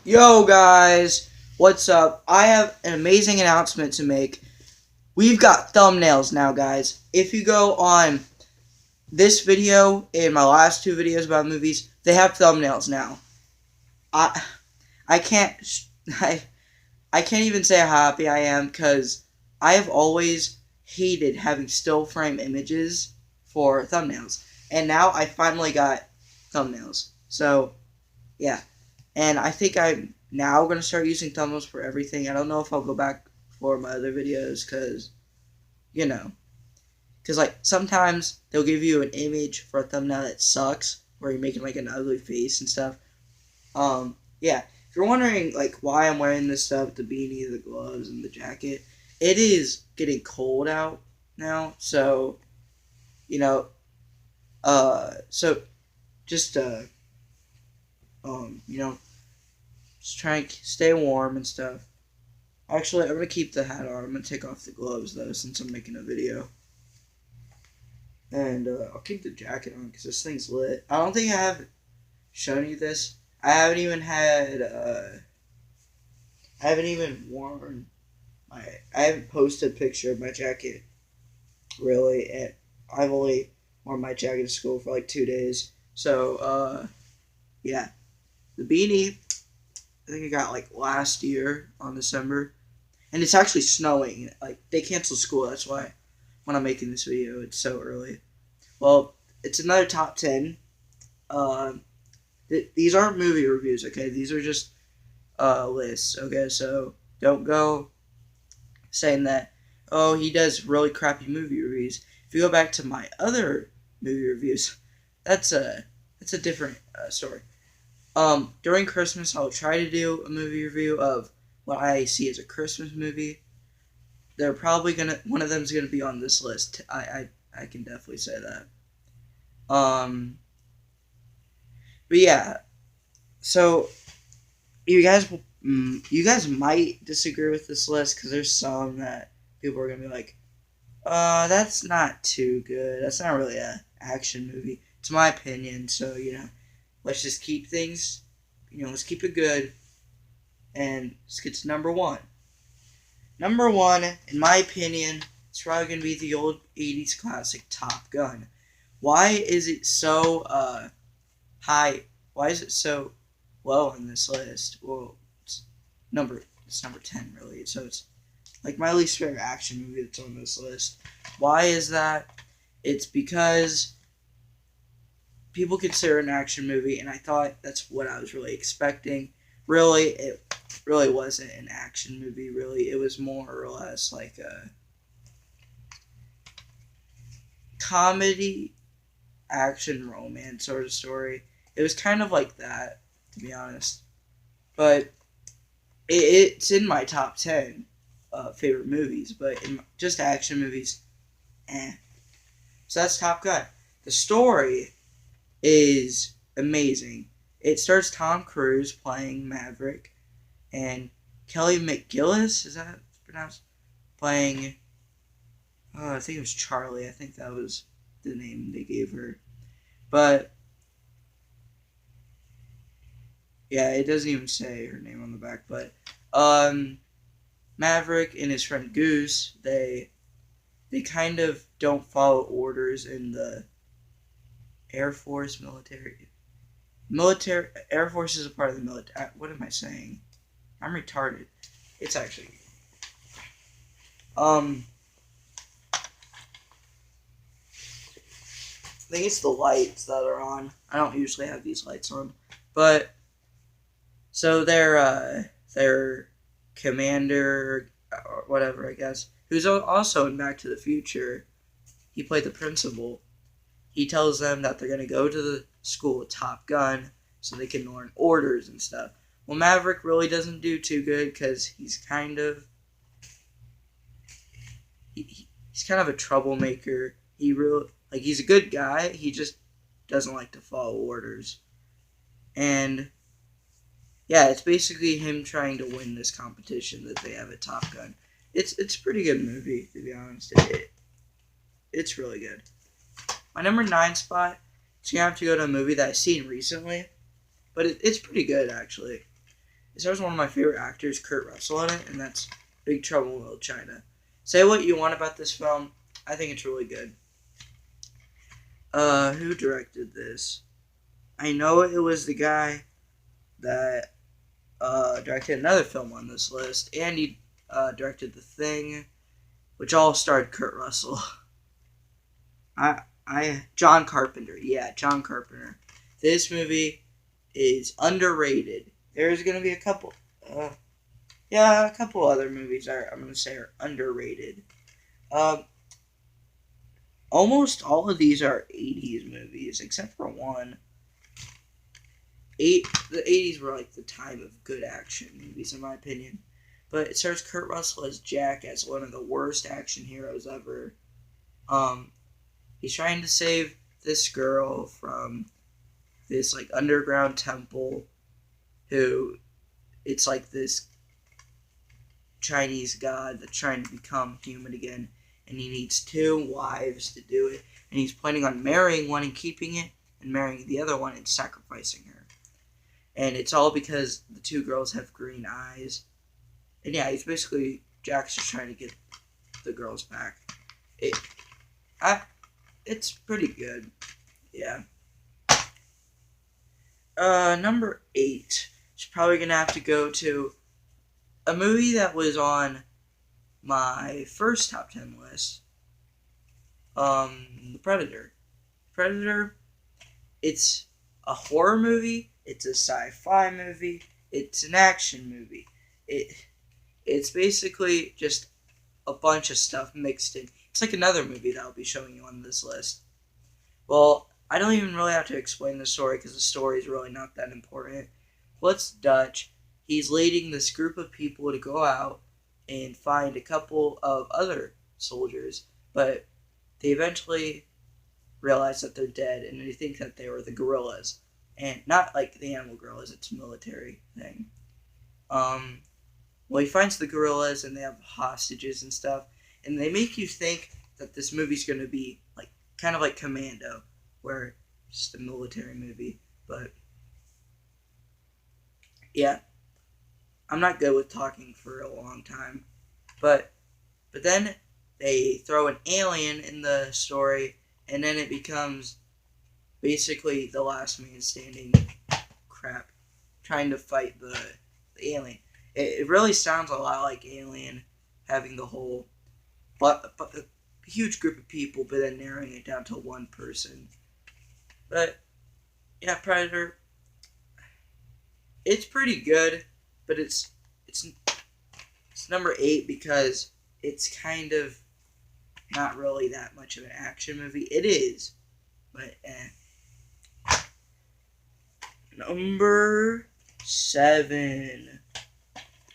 Yo guys, what's up? I have an amazing announcement to make. We've got thumbnails now, guys. If you go on this video and my last two videos about movies, they have thumbnails now. I I can't I I can't even say how happy I am because I have always hated having still frame images for thumbnails, and now I finally got thumbnails. So yeah. And I think I'm now going to start using thumbnails for everything. I don't know if I'll go back for my other videos because, you know, because like sometimes they'll give you an image for a thumbnail that sucks where you're making like an ugly face and stuff. Yeah. If you're wondering like why I'm wearing this stuff, the beanie, the gloves, and the jacket, it is getting cold out now. So, you know, so just, you know, just trying to stay warm and stuff. Actually, I'm gonna keep the hat on. I'm gonna take off the gloves though, since I'm making a video. And I'll keep the jacket on because this thing's lit. I don't think I have shown you this. I haven't even had. I haven't even worn my. I haven't posted a picture of my jacket. Really, and I've only worn my jacket to school for like 2 days. So, yeah, the beanie. I think I got like last year on December, and it's actually snowing. Like they canceled school. That's why when I'm making this video, it's so early. Well, it's another top 10. Uh, these aren't movie reviews, okay? These are just lists, okay? So don't go saying that oh he does really crappy movie reviews. If you go back to my other movie reviews, that's a different story. During Christmas, I'll try to do a movie review of what I see as a Christmas movie. They're probably one of them's gonna be on this list. I can definitely say that. But yeah, so you guys might disagree with this list because there's some that people are gonna be like, that's not too good. That's not really a action movie. It's my opinion, so let's just keep things, let's keep it good, and let's get to number one. Number one, in my opinion, it's probably going to be the old 80s classic Top Gun. Why is it so high? Why is it so low on this list? Well, it's number 10, really. So it's like my least favorite action movie that's on this list. Why is that? It's because people consider it an action movie, and I thought that's what I was really expecting. Really, it really wasn't an action movie. Really, it was more or less like a comedy, action, romance sort of story. It was kind of like that, to be honest. But it's in my top 10 favorite movies, but in just action movies, eh. So that's Top Gun. The story is amazing. It stars Tom Cruise playing Maverick and Kelly McGillis, is that pronounced? Playing, I think it was Charlie. I think that was the name they gave her. But, yeah, it doesn't even say her name on the back. But, Maverick and his friend Goose, they kind of don't follow orders in the Air Force, Air Force is a part of the military. What am I saying? I'm retarded. It's actually, I think it's the lights that are on. I don't usually have these lights on, but so their commander or whatever, I guess, who's also in Back to the Future. He played the principal. He tells them that they're going to go to the school with Top Gun so they can learn orders and stuff. Well, Maverick really doesn't do too good because he's kind of he's kind of a troublemaker. He's a good guy. He just doesn't like to follow orders. And yeah, it's basically him trying to win this competition that they have at Top Gun. It's a pretty good movie, to be honest. It's really good. My number 9 spot is going to have to go to a movie that I've seen recently, but it's pretty good, actually. It stars one of my favorite actors, Kurt Russell, in it, and that's Big Trouble in Little China. Say what you want about this film. I think it's really good. Who directed this? I know it was the guy that directed another film on this list, and he directed The Thing, which all starred Kurt Russell. John Carpenter. Yeah, John Carpenter. This movie is underrated. There's gonna be a couple other movies I'm gonna say are underrated. Almost all of these are 80s movies, except for one. The 80s were like the time of good action movies, in my opinion. But it stars Kurt Russell as Jack, as one of the worst action heroes ever. He's trying to save this girl from this like underground temple, who it's like this Chinese god that's trying to become human again, and he needs 2 wives to do it, and he's planning on marrying one and keeping it, and marrying the other one and sacrificing her. And it's all because the 2 girls have green eyes. And yeah, he's basically, Jack's just trying to get the girls back. It's pretty good. Yeah. Number 8 is probably gonna have to go to a movie that was on my first top 10 list. The Predator. Predator, it's a horror movie, it's a sci-fi movie, it's an action movie. It's basically just a bunch of stuff mixed in. It's like another movie that I'll be showing you on this list. Well, I don't even really have to explain the story because the story is really not that important. What's Dutch? He's leading this group of people to go out and find a couple of other soldiers, but they eventually realize that they're dead, and they think that they were the guerrillas, and not like the animal guerrillas. It's a military thing. Well, he finds the guerrillas, and they have hostages and stuff, and they make you think that this movie's going to be like kind of like Commando, where it's just a military movie. But yeah, I'm not good with talking for a long time, but then they throw an alien in the story, and then it becomes basically the last man standing crap, trying to fight the alien. It really sounds a lot like Alien, having the whole but a huge group of people, but then narrowing it down to one person. But yeah, Predator, it's pretty good, but it's number 8 because it's kind of not really that much of an action movie. It is, but Number 7.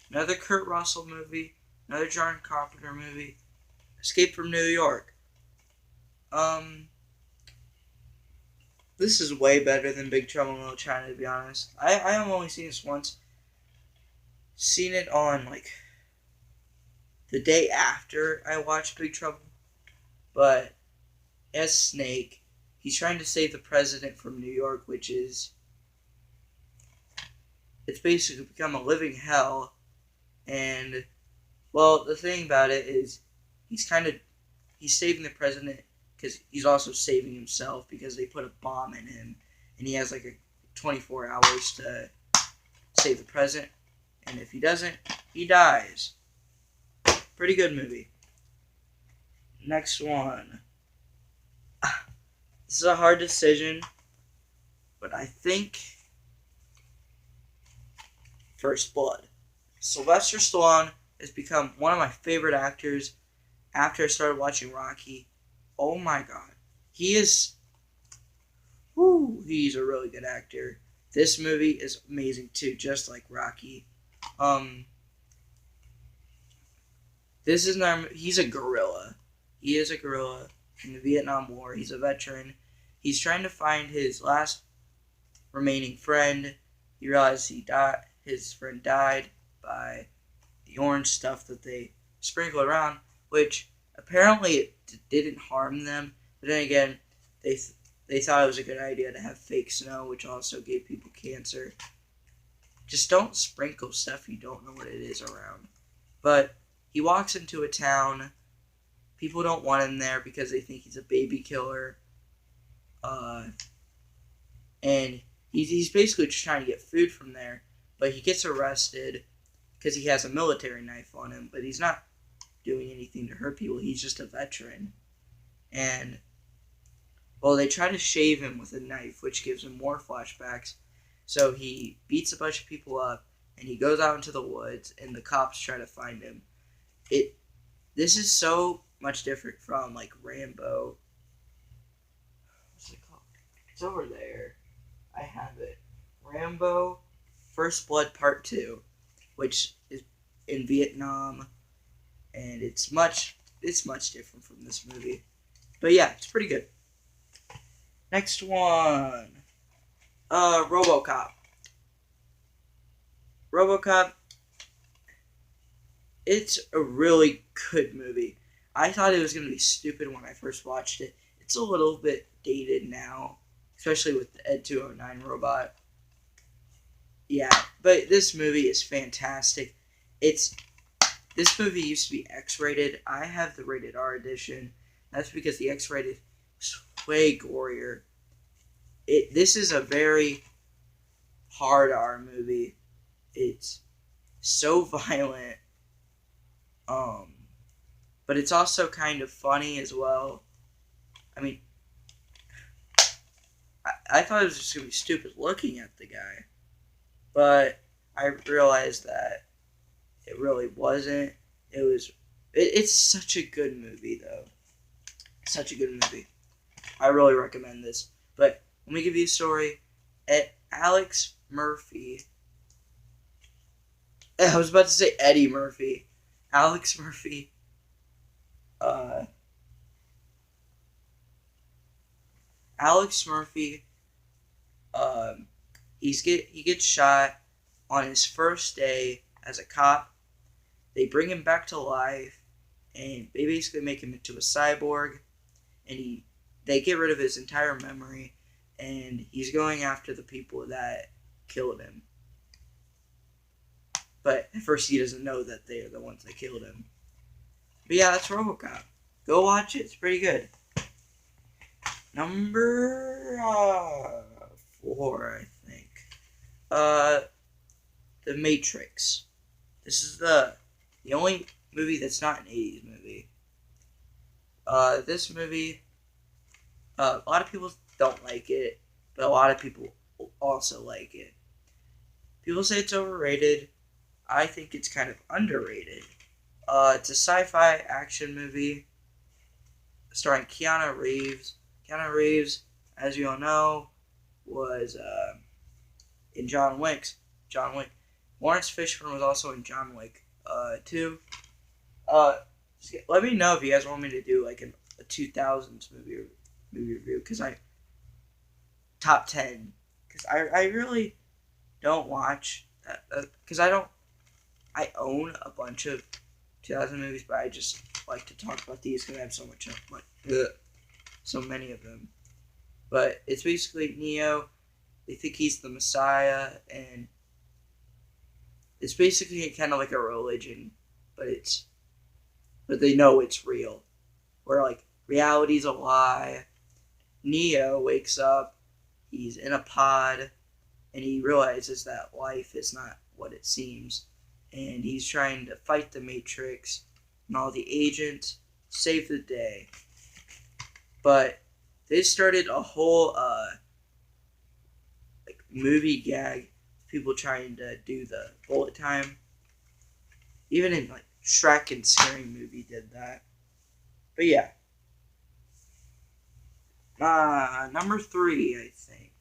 Another Kurt Russell movie. Another John Carpenter movie. Escape from New York. This is way better than Big Trouble in Little China, to be honest. I have only seen this once. Seen it on, like, the day after I watched Big Trouble. But as Snake, he's trying to save the president from New York, which is... it's basically become a living hell. And, well, the thing about it is he's saving the president because he's also saving himself because they put a bomb in him. And he has, like, 24 hours to save the president. And if he doesn't, he dies. Pretty good movie. Next one. This is a hard decision, but I think First Blood. Sylvester Stallone has become one of my favorite actors after I started watching Rocky. Oh my god. He's a really good actor. This movie is amazing too, just like Rocky. He's a gorilla. He is a gorilla in the Vietnam War. He's a veteran. He's trying to find his last remaining friend. He realized his friend died by the orange stuff that they sprinkled around, which apparently it didn't harm them. But then again, they thought it was a good idea to have fake snow, which also gave people cancer. just don't sprinkle stuff you don't know what it is around. But he walks into a town. People don't want him there because they think he's a baby killer. And he's basically just trying to get food from there. But he gets arrested because he has a military knife on him. But he's not doing anything to hurt people. He's just a veteran. And, well, they try to shave him with a knife, which gives him more flashbacks. So he beats a bunch of people up, and he goes out into the woods, and the cops try to find him. This is so much different from, like, Rambo. What's it called? It's over there. I have it. Rambo First Blood Part 2, which is in Vietnam, and it's much different from this movie. But yeah, it's pretty good. Next one. RoboCop. RoboCop, it's a really good movie. I thought it was going to be stupid when I first watched it. It's a little bit dated now, especially with the Ed 209 robot. Yeah, but this movie is fantastic. This movie used to be X-rated. I have the rated R edition. That's because the X-rated was way gorier. This is a very hard R movie. It's so violent. But it's also kind of funny as well. I mean, I thought it was just going to be stupid looking at the guy. But I realized that it really wasn't. It's such a good movie, though. Such a good movie. I really recommend this. But let me give you a story. Alex Murphy. I was about to say Eddie Murphy. Alex Murphy. Alex Murphy. He gets shot on his first day as a cop. They bring him back to life, and they basically make him into a cyborg. And they get rid of his entire memory, and he's going after the people that killed him. But at first he doesn't know that they are the ones that killed him. But yeah, that's RoboCop. Go watch it. It's pretty good. Number 4, I think. The Matrix. This is the only movie that's not an 80s movie. This movie, a lot of people don't like it, but a lot of people also like it. People say it's overrated. I think it's kind of underrated. It's a sci-fi action movie starring Keanu Reeves. Keanu Reeves, as you all know, was in John Wick. Lawrence Fishburne was also in John Wick 2. Let me know if you guys want me to do like a 2000s movie review, because top 10, because I really don't watch that, because I own a bunch of 2000 movies, but I just like to talk about these because I have so many of them. But it's basically Neo. They think he's the Messiah, and it's basically kind of like a religion, but they know it's real. Where like reality's a lie. Neo wakes up, he's in a pod, and he realizes that life is not what it seems. And he's trying to fight the Matrix and all the agents, save the day. But they started a whole like movie gag, people trying to do the bullet time. Even in like Shrek and Scary Movie did that. But yeah. Number 3, I think.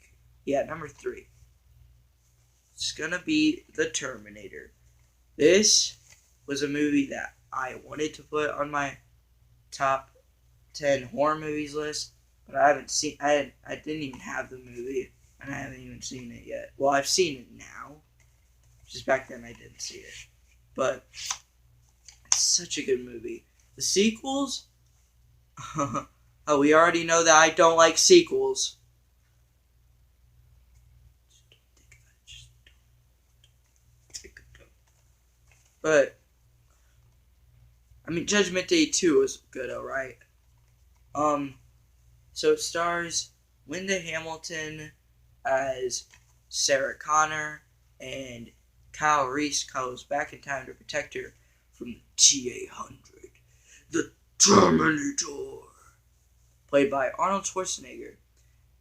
Yeah, number 3. It's gonna be The Terminator. This was a movie that I wanted to put on my top 10 horror movies list, but I haven't seen. I didn't even have the movie, and I haven't even seen it yet. Well, I've seen it now. Just back then I didn't see it, but it's such a good movie. The sequels. Oh, we already know that I don't like sequels. But I mean, Judgment Day 2 was good, alright. So it stars Linda Hamilton as Sarah Connor, and Kyle Reese goes back in time to protect her from the T-800, the Terminator, played by Arnold Schwarzenegger,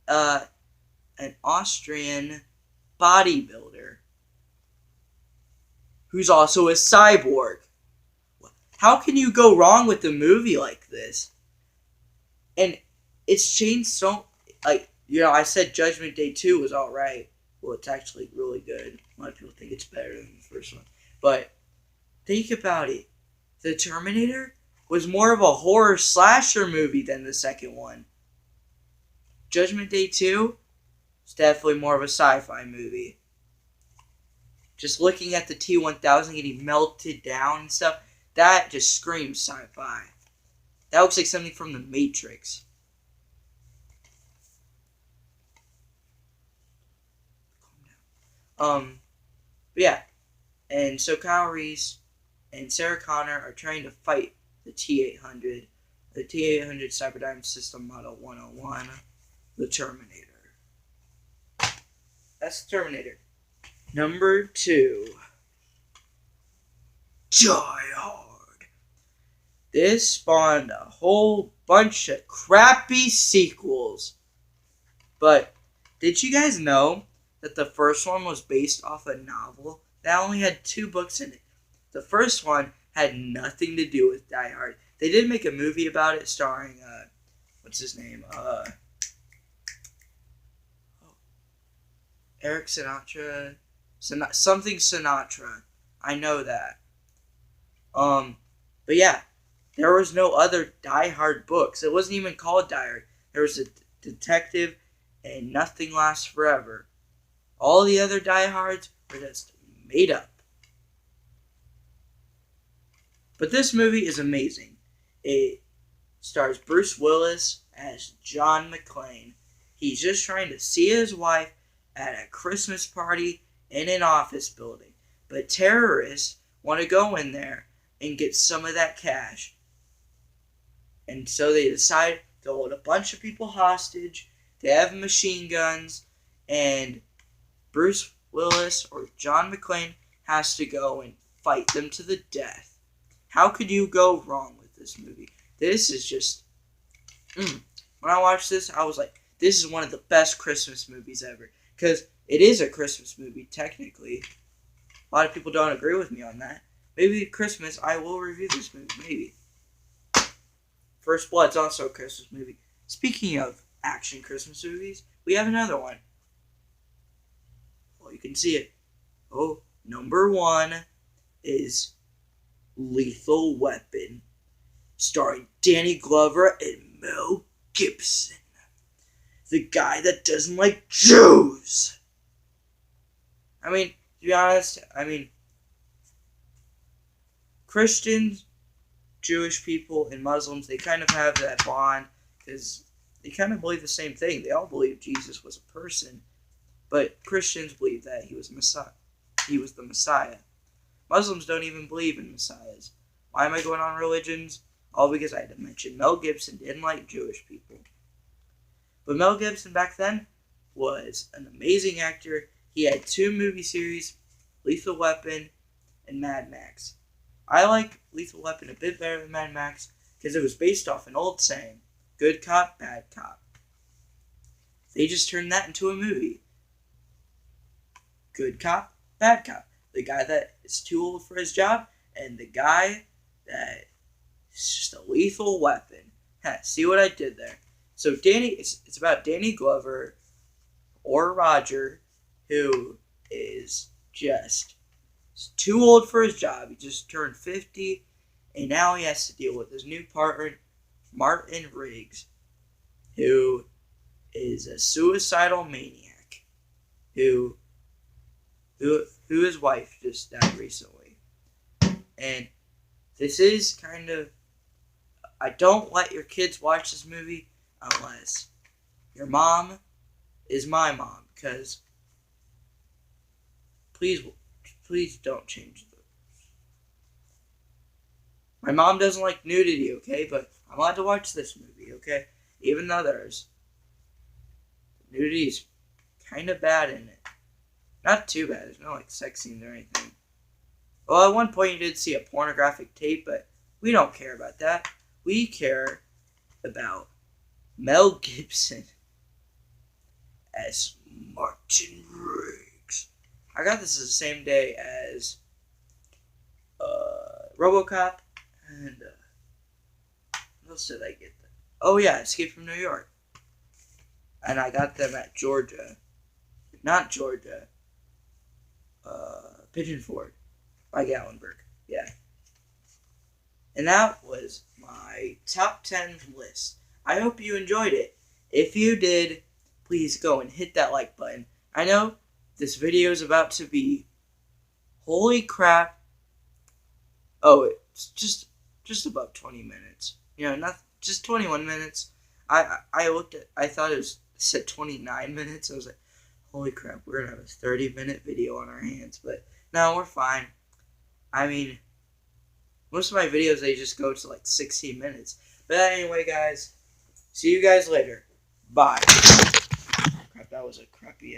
an Austrian bodybuilder who's also a cyborg. How can you go wrong with a movie like this? And it's changed so... I said Judgment Day 2 was alright. Well, it's actually really good. A lot of people think it's better than the first one. But think about it. The Terminator was more of a horror slasher movie than the second one. Judgment Day 2 is definitely more of a sci-fi movie. Just looking at the T-1000 getting melted down and stuff, that just screams sci-fi. That looks like something from The Matrix. But yeah. And so Kyle Reese and Sarah Connor are trying to fight the T-800. The T-800 Cyberdyne System Model 101. The Terminator. That's the Terminator. Number 2. Die Hard. This spawned a whole bunch of crappy sequels. But did you guys know that the first one was based off a novel that only had 2 books in it? The first one had nothing to do with Die Hard. They did make a movie about it starring, what's his name? Eric Sinatra? Something Sinatra. I know that. But yeah, there was no other Die Hard books. It wasn't even called Die Hard. There was a detective and Nothing Lasts Forever. All the other Die Hards were just made up. But this movie is amazing. It stars Bruce Willis as John McClane. He's just trying to see his wife at a Christmas party in an office building. But terrorists want to go in there and get some of that cash. And so they decide to hold a bunch of people hostage. They have machine guns. And Bruce Willis, or John McClane, has to go and fight them to the death. How could you go wrong with this movie? This is just... When I watched this, I was like, this is one of the best Christmas movies ever. Because it is a Christmas movie, technically. A lot of people don't agree with me on that. Maybe at Christmas, I will review this movie. Maybe. First Blood's also a Christmas movie. Speaking of action Christmas movies, we have another one. Well, you can see it. Oh, number 1 is Lethal Weapon, starring Danny Glover and Mel Gibson, the guy that doesn't like Jews. I mean, to be honest, Christians, Jewish people, and Muslims, they kind of have that bond because they kind of believe the same thing. They all believe Jesus was a person, but Christians believe that he was Messiah. He was the Messiah. Muslims don't even believe in messiahs. Why am I going on religions? All because I had to mention Mel Gibson didn't like Jewish people. But Mel Gibson back then was an amazing actor. He had 2 movie series, Lethal Weapon and Mad Max. I like Lethal Weapon a bit better than Mad Max because it was based off an old saying, good cop, bad cop. They just turned that into a movie. Good cop, bad cop. The guy that is too old for his job, and the guy that is just a lethal weapon. See what I did there? So it's about Danny Glover, or Roger, who is just too old for his job. He just turned 50, and now he has to deal with his new partner, Martin Riggs, who is a suicidal maniac, who his wife just died recently. And this is kind of... I don't let your kids watch this movie unless your mom is my mom. Because please don't change My mom doesn't like nudity, okay? But I'm allowed to watch this movie, okay? Even though there's nudity is kind of bad in it. Not too bad. There's no, like, sex scenes or anything. Well, at one point you did see a pornographic tape, but we don't care about that. We care about Mel Gibson as Martin Riggs. I got this the same day as RoboCop and what else did I get? Oh yeah, Escape from New York. And I got them at Georgia. Not Georgia. Pigeon Forge by Gallenberg. Yeah. And that was my top 10 list. I hope you enjoyed it. If you did, please go and hit that like button. I know this video is about to be, holy crap. Oh, it's just about 20 minutes. You know, not just 21 minutes. I looked at, I thought it said 29 minutes. I was like, holy crap, we're gonna have a 30-minute video on our hands. But no, we're fine. I mean, most of my videos, they just go to like 16 minutes. But anyway, guys, see you guys later. Bye. Crap, that was a crappy